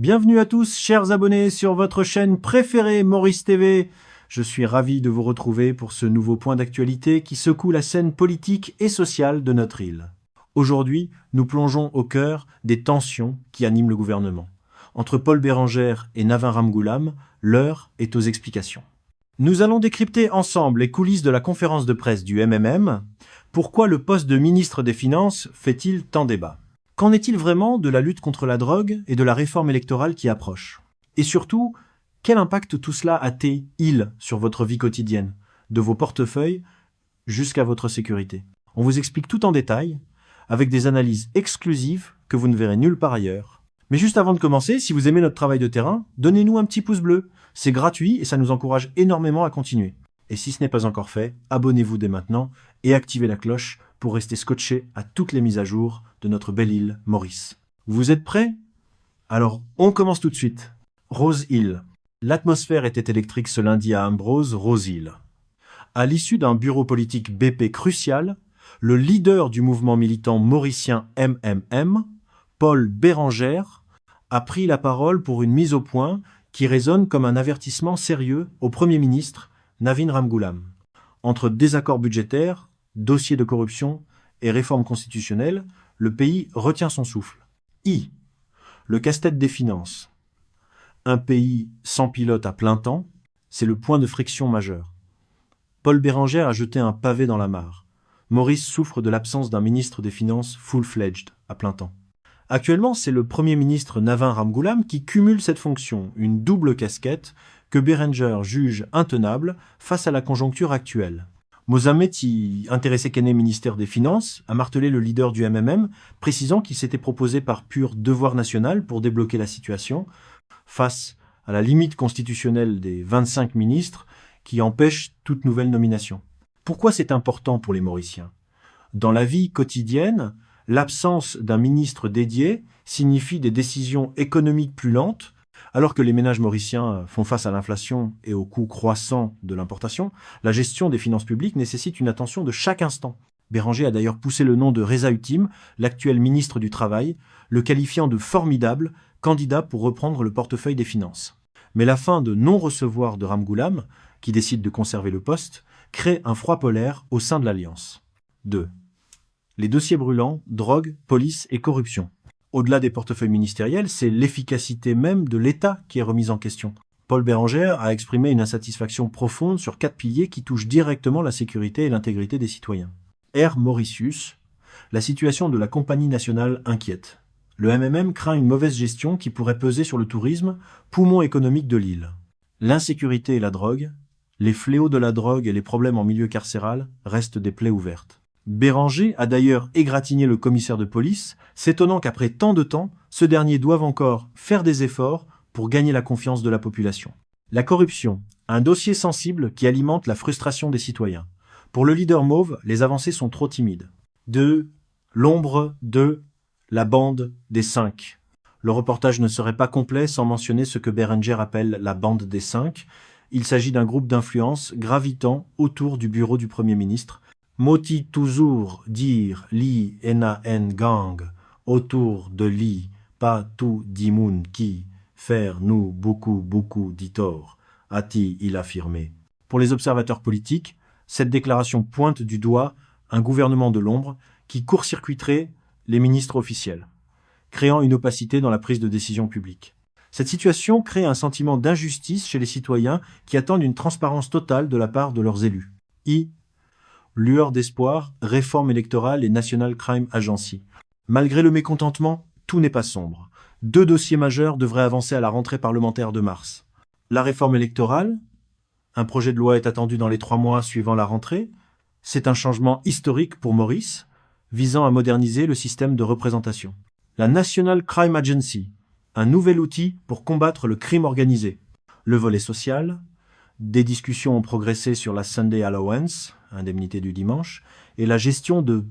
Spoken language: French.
Bienvenue à tous, chers abonnés, sur votre chaîne préférée Maurice TV. Je suis ravi de vous retrouver pour ce nouveau point d'actualité qui secoue la scène politique et sociale de notre île. Aujourd'hui, nous plongeons au cœur des tensions qui animent le gouvernement. Entre Paul Bérengère et Navin Ramgoolam, l'heure est aux explications. Nous allons décrypter ensemble les coulisses de la conférence de presse du MMM. Pourquoi le poste de ministre des Finances fait-il tant débat ? Qu'en est-il vraiment de la lutte contre la drogue et de la réforme électorale qui approche? Et surtout, quel impact tout cela a-t-il sur votre vie quotidienne, de vos portefeuilles jusqu'à votre sécurité? On vous explique tout en détail, avec des analyses exclusives que vous ne verrez nulle part ailleurs. Mais juste avant de commencer, si vous aimez notre travail de terrain, donnez-nous un petit pouce bleu. C'est gratuit et ça nous encourage énormément à continuer. Et si ce n'est pas encore fait, abonnez-vous dès maintenant et activez la cloche pour rester scotché à toutes les mises à jour de notre belle île Maurice. Vous êtes prêts? Alors, on commence tout de suite. Rose Hill. L'atmosphère était électrique ce lundi à Ambrose, Rose Hill. À l'issue d'un bureau politique BP crucial, le leader du mouvement militant mauricien MMM, Paul Bérengère, a pris la parole pour une mise au point qui résonne comme un avertissement sérieux au Premier ministre Navin Ramgoolam. Entre désaccords budgétaires, dossiers de corruption et réforme constitutionnelle, le pays retient son souffle. Le casse-tête des finances. Un pays sans pilote à plein temps, c'est le point de friction majeur. Paul Bérengère a jeté un pavé dans la mare. Maurice souffre de l'absence d'un ministre des Finances full-fledged, à plein temps. Actuellement, c'est le Premier ministre Navin Ramgoolam qui cumule cette fonction, une double casquette que Bérengère juge intenable face à la conjoncture actuelle. Mozameti, intéressé qu'est né ministère des Finances, a martelé le leader du MMM, précisant qu'il s'était proposé par pur devoir national pour débloquer la situation, face à la limite constitutionnelle des 25 ministres qui empêche toute nouvelle nomination. Pourquoi c'est important pour les Mauriciens? Dans la vie quotidienne, l'absence d'un ministre dédié signifie des décisions économiques plus lentes, alors que les ménages mauriciens font face à l'inflation et aux coûts croissants de l'importation. La gestion des finances publiques nécessite une attention de chaque instant. Bérengère a d'ailleurs poussé le nom de Reza Huttim, l'actuel ministre du Travail, le qualifiant de formidable candidat pour reprendre le portefeuille des finances. Mais la fin de non-recevoir de Ramgoolam, qui décide de conserver le poste, crée un froid polaire au sein de l'Alliance. 2. Les dossiers brûlants, drogue, police et corruption. Au-delà des portefeuilles ministériels, c'est l'efficacité même de l'État qui est remise en question. Paul Bérengère a exprimé une insatisfaction profonde sur 4 piliers qui touchent directement la sécurité et l'intégrité des citoyens. Air Mauritius, la situation de la compagnie nationale inquiète. Le MMM craint une mauvaise gestion qui pourrait peser sur le tourisme, poumon économique de l'île. L'insécurité et la drogue, les fléaux de la drogue et les problèmes en milieu carcéral restent des plaies ouvertes. Bérengère a d'ailleurs égratigné le commissaire de police, s'étonnant qu'après tant de temps, ce dernier doive encore faire des efforts pour gagner la confiance de la population. La corruption, un dossier sensible qui alimente la frustration des citoyens. Pour le leader mauve, les avancées sont trop timides. 2. L'ombre de la bande des 5. Le reportage ne serait pas complet sans mentionner ce que Bérengère appelle la bande des 5. Il s'agit d'un groupe d'influence gravitant autour du bureau du Premier ministre. Moti toujours dire li ena en gang autour de li pas tout dimoun qui faire nous beaucoup d'itor, a-t-il il affirmé. Pour les observateurs politiques, cette déclaration pointe du doigt un gouvernement de l'ombre qui court-circuiterait les ministres officiels, créant une opacité dans la prise de décision publique. Cette situation crée un sentiment d'injustice chez les citoyens qui attendent une transparence totale de la part de leurs élus. Lueur d'espoir, réforme électorale et National Crime Agency. Malgré le mécontentement, tout n'est pas sombre. 2 dossiers majeurs devraient avancer à la rentrée parlementaire de mars. La réforme électorale, un projet de loi est attendu dans les 3 mois suivant la rentrée. C'est un changement historique pour Maurice, visant à moderniser le système de représentation. La National Crime Agency, un nouvel outil pour combattre le crime organisé. Le volet social, des discussions ont progressé sur la Sunday Allowance, indemnité du dimanche, et la gestion de